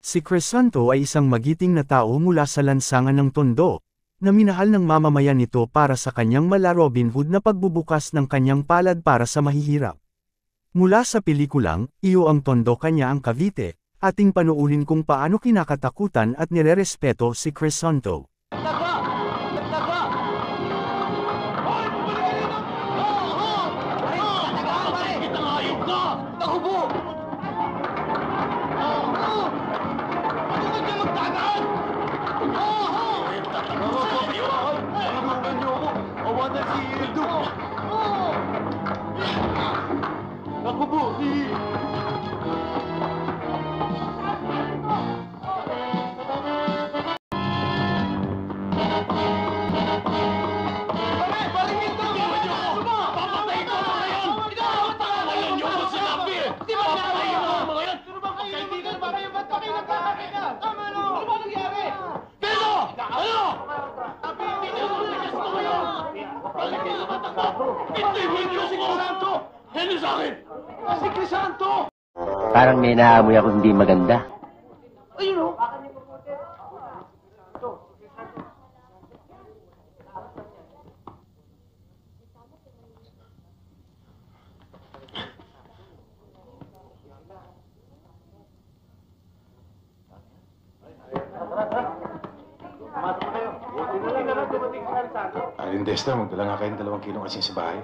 Si Crisanto ay isang magiting na tao mula sa lansangan ng Tondo, na minahal ng mamamayan nito para sa kanyang mala Robin Hood na pagbubukas ng kanyang palad para sa mahihirap. Mula sa pelikulang, Iyo ang Tondo Kanya ang Cavite, ating panuurin kung paano kinakatakutan at nirerespeto si Crisanto. Parang may naamoy ako hindi maganda. Ayun o. Desta, magdala nga kayong 2 kilong asin sa bahay.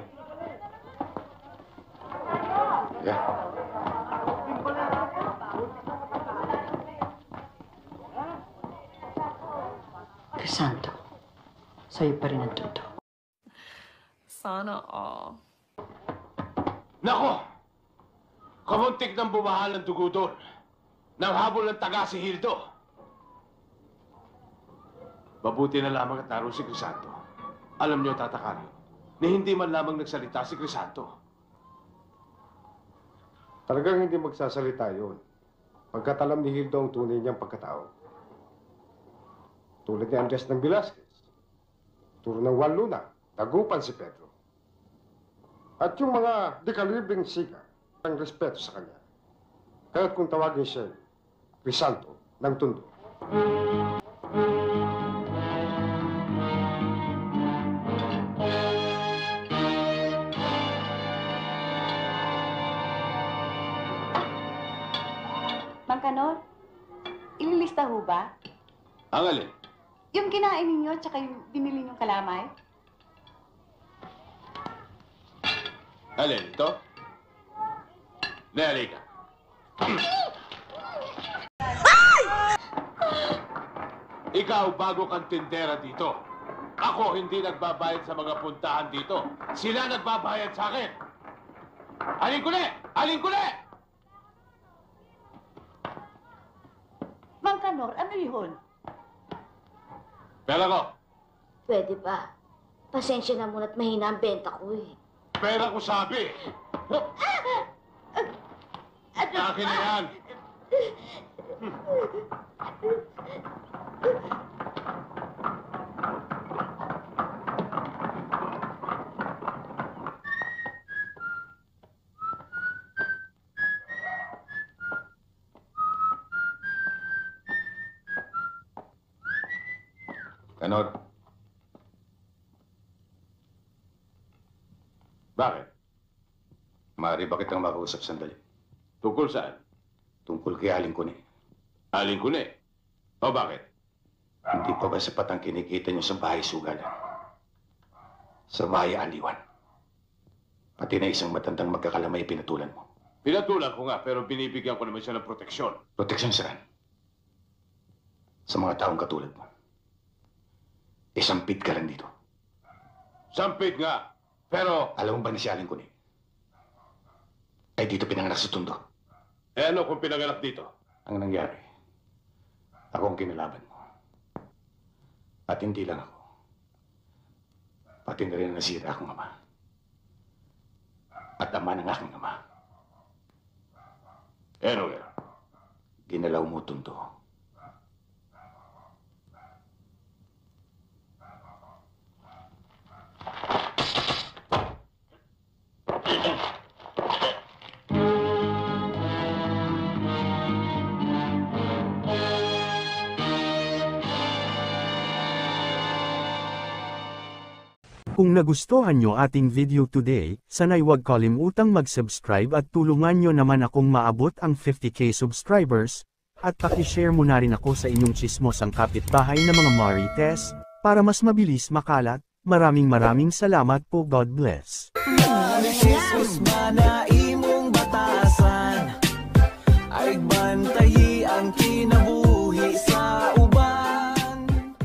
Yeah. Crisanto, sa'yo pa rin ang tuto. Sana all. Nako! Kamuntik ng bumahal ng dugo doon. Nang habol ng taga si Hildo. Mabuti na lamang at naroon si Crisanto. Alam niyo, Tata Kari, na hindi man lamang nagsalita si Crisanto. Talagang hindi magsasalita yun. Pagkat alam ni Hildo ang tunay niyang pagkatao. Tulad ni Andres ng Velasquez, turo ng Juan Luna, tagupan si Pedro. At yung mga dekalibreng siga, ang respeto sa kanya. Kaya't kung tawagin siya, Crisanto ng Tondo. Mang Kanor, ililista ho ba? Ang alin? Yung kinain ninyo at saka yung binili ninyong kalamay? Alin? Ito? Nali ka. Ikaw, bago kang tindera dito. Ako hindi nagbabayad sa mga puntahan dito. Sila nagbabayad sa akin. Alin ko na! Alin ko na! Mang Kanor, ano yun? Pera ko. Pwede ba? Pasensya na muna at mahina ang benta ko eh. Pera ko sabi. Akin na yan. Kanor. Bakit? Maaari ba kitang makausap sandali? Tungkol saan? Tungkol kay Aling Kuni. Aling Kuni? O bakit? Hindi pa ba sapat ang kinikita niyo sa bahay sugalan? Sa bahay aliwan? Pati na isang matandang magkakalamay pinatulan mo. Pinatulan ko nga, pero binibigyan ko naman siya ng proteksyon. Proteksyon saan? Sa mga taong katulad mo. Sampit ka lang dito. Sampit nga, pero... Alam mo ba na si Aling Kuni? Ay dito pinanganak sa Tondo. Eh ano kung pinanganak dito? Ang nangyari, ako ang kinalaban mo. At hindi lang ako. Pati na rin nasira akong ama. At ama ng aking ama. Anyway, ginalaw mo Tondo. Kung nagustuhan nyo ating video today, sana'y huwag kalimutang mag-subscribe at tulungan nyo naman akong maabot ang 50k subscribers, at pakishare mo na rin ako sa inyong tsismosang kapitbahay na mga Marites, para mas mabilis makalat. Maraming salamat po. God bless.